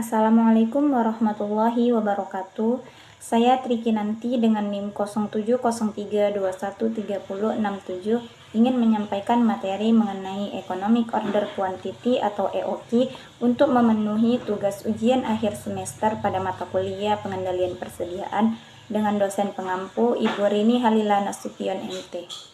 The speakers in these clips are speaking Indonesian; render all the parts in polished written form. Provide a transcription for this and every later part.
Assalamualaikum warahmatullahi wabarakatuh. Saya Trikinanti dengan NIM 0703213067 ingin menyampaikan materi mengenai Economic Order Quantity atau EOQ untuk memenuhi tugas ujian akhir semester pada mata kuliah Pengendalian Persediaan dengan dosen pengampu Ibu Rini Halila Nasution MT.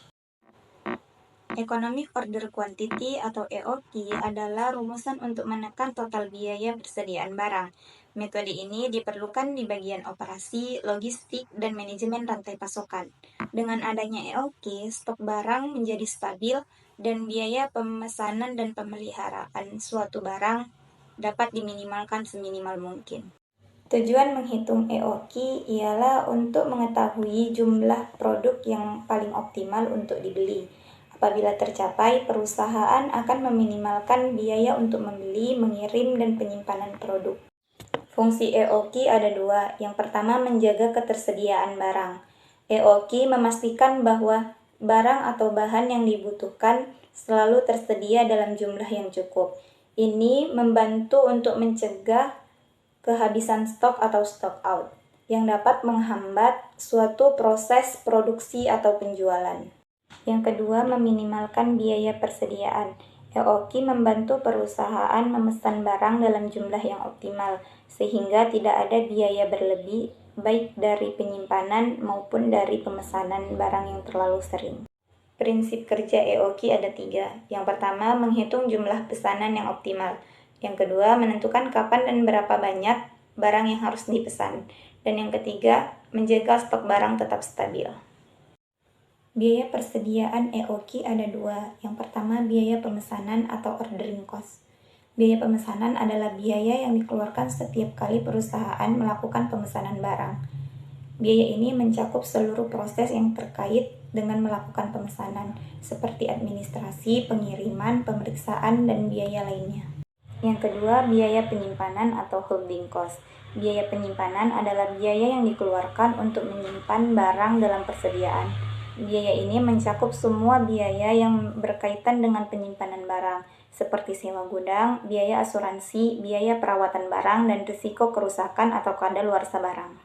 Economic Order Quantity atau EOQ adalah rumusan untuk menekan total biaya persediaan barang. Metode ini diperlukan di bagian operasi, logistik, dan manajemen rantai pasokan. Dengan adanya EOQ, stok barang menjadi stabil dan biaya pemesanan dan pemeliharaan suatu barang dapat diminimalkan seminimal mungkin. Tujuan menghitung EOQ ialah untuk mengetahui jumlah produk yang paling optimal untuk dibeli. Apabila tercapai, perusahaan akan meminimalkan biaya untuk membeli, mengirim, dan penyimpanan produk. Fungsi EOQ ada dua. Yang pertama, menjaga ketersediaan barang. EOQ memastikan bahwa barang atau bahan yang dibutuhkan selalu tersedia dalam jumlah yang cukup. Ini membantu untuk mencegah kehabisan stok atau stock out, yang dapat menghambat suatu proses produksi atau penjualan. Yang kedua, meminimalkan biaya persediaan. EOQ membantu perusahaan memesan barang dalam jumlah yang optimal, sehingga tidak ada biaya berlebih, baik dari penyimpanan maupun dari pemesanan barang yang terlalu sering. Prinsip kerja EOQ ada 3. Yang pertama, menghitung jumlah pesanan yang optimal. Yang kedua, menentukan kapan dan berapa banyak barang yang harus dipesan. Dan yang ketiga, menjaga stok barang tetap stabil. Biaya persediaan EOQ ada 2. Yang pertama, biaya pemesanan atau ordering cost. Biaya pemesanan adalah biaya yang dikeluarkan setiap kali perusahaan melakukan pemesanan barang. Biaya ini mencakup seluruh proses yang terkait dengan melakukan pemesanan, seperti administrasi, pengiriman, pemeriksaan, dan biaya lainnya. Yang kedua, biaya penyimpanan atau holding cost. Biaya penyimpanan adalah biaya yang dikeluarkan untuk menyimpan barang dalam persediaan. Biaya ini mencakup semua biaya yang berkaitan dengan penyimpanan barang, seperti sewa gudang, biaya asuransi, biaya perawatan barang, dan risiko kerusakan atau kadaluarsa barang.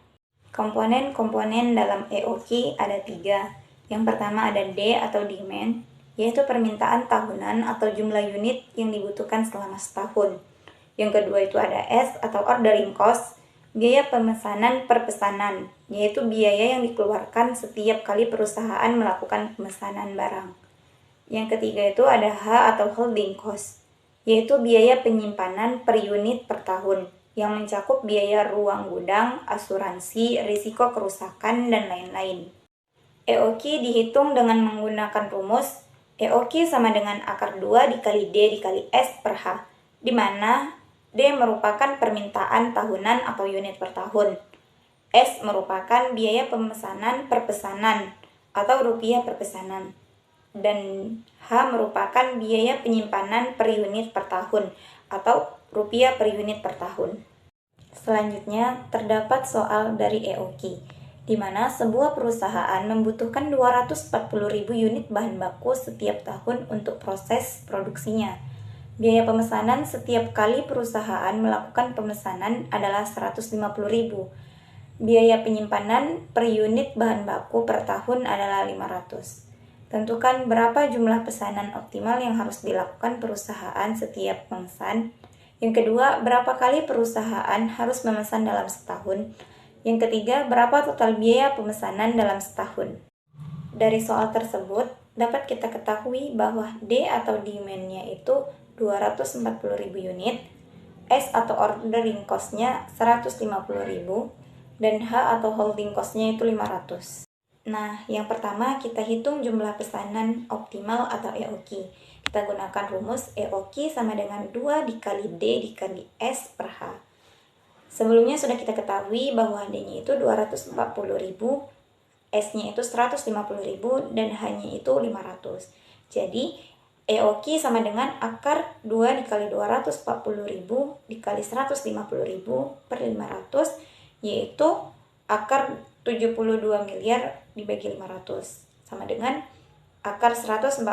Komponen-komponen dalam EOQ ada 3. Yang pertama ada D atau demand, yaitu permintaan tahunan atau jumlah unit yang dibutuhkan selama setahun. Yang kedua itu ada S atau ordering cost, biaya pemesanan per pesanan, yaitu biaya yang dikeluarkan setiap kali perusahaan melakukan pemesanan barang. Yang ketiga itu ada H atau holding cost, yaitu biaya penyimpanan per unit per tahun, yang mencakup biaya ruang gudang, asuransi, risiko kerusakan, dan lain-lain. EOQ dihitung dengan menggunakan rumus EOQ sama dengan akar 2 dikali D dikali S per H, di mana D merupakan permintaan tahunan atau unit per tahun. S merupakan biaya pemesanan per pesanan atau rupiah per pesanan. Dan H merupakan biaya penyimpanan per unit per tahun atau rupiah per unit per tahun. Selanjutnya, terdapat soal dari EOQ, di mana sebuah perusahaan membutuhkan 240.000 unit bahan baku setiap tahun untuk proses produksinya. Biaya pemesanan setiap kali perusahaan melakukan pemesanan adalah 150.000. Biaya penyimpanan per unit bahan baku per tahun adalah 500. Tentukan berapa jumlah pesanan optimal yang harus dilakukan perusahaan setiap memesan. Yang kedua, berapa kali perusahaan harus memesan dalam setahun. Yang ketiga, berapa total biaya pemesanan dalam setahun. Dari soal tersebut, dapat kita ketahui bahwa D atau demand-nya itu 240.000 unit, S atau ordering cost-nya 150.000, dan H atau holding cost-nya itu 500. Nah, yang pertama kita hitung jumlah pesanan optimal atau EOQ. Kita gunakan rumus EOQ sama dengan 2 dikali D dikali S per H. Sebelumnya sudah kita ketahui bahwa D-nya itu 240.000, S-nya itu 150.000, dan H-nya itu 500. Jadi, EOQ sama dengan akar 2 dikali 240.000 dikali 150.000 per 500, yaitu akar 72 miliar dibagi 500, sama dengan akar 144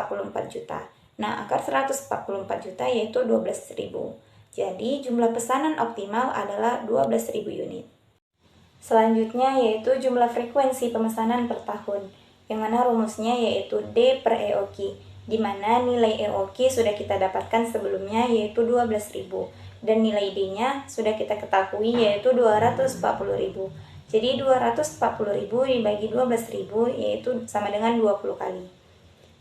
juta. Nah, akar 144 juta yaitu 12.000. Jadi jumlah pesanan optimal adalah 12.000 unit. Selanjutnya yaitu jumlah frekuensi pemesanan per tahun, yang mana rumusnya yaitu D per EOQ, di mana nilai EOQ sudah kita dapatkan sebelumnya yaitu 12.000, dan nilai D-nya sudah kita ketahui yaitu 240.000. Jadi 240.000 dibagi 12.000 yaitu sama dengan 20 kali.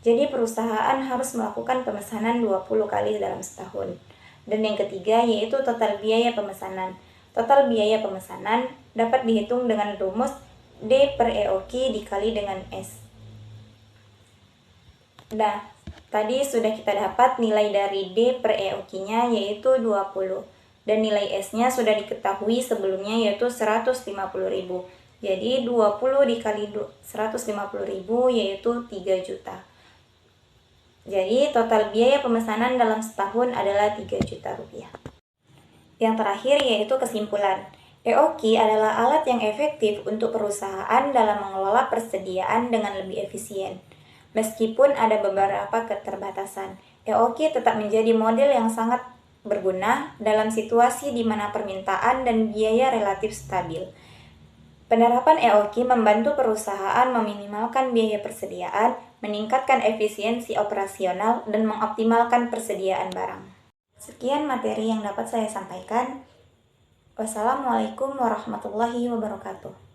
Jadi perusahaan harus melakukan pemesanan 20 kali dalam setahun. Dan yang ketiga yaitu total biaya pemesanan. Total biaya pemesanan dapat dihitung dengan rumus D per EOQ dikali dengan S. Nah, tadi sudah kita dapat nilai dari D per EOQ-nya yaitu 20. Dan nilai S-nya sudah diketahui sebelumnya yaitu 150.000. Jadi 20 dikali 150.000 yaitu 3 juta. Jadi total biaya pemesanan dalam setahun adalah 3 juta rupiah. Yang terakhir yaitu kesimpulan. EOQ adalah alat yang efektif untuk perusahaan dalam mengelola persediaan dengan lebih efisien. Meskipun ada beberapa keterbatasan, EOQ tetap menjadi model yang sangat berguna dalam situasi di mana permintaan dan biaya relatif stabil. Penerapan EOQ membantu perusahaan meminimalkan biaya persediaan, meningkatkan efisiensi operasional, dan mengoptimalkan persediaan barang. Sekian materi yang dapat saya sampaikan. Wassalamualaikum warahmatullahi wabarakatuh.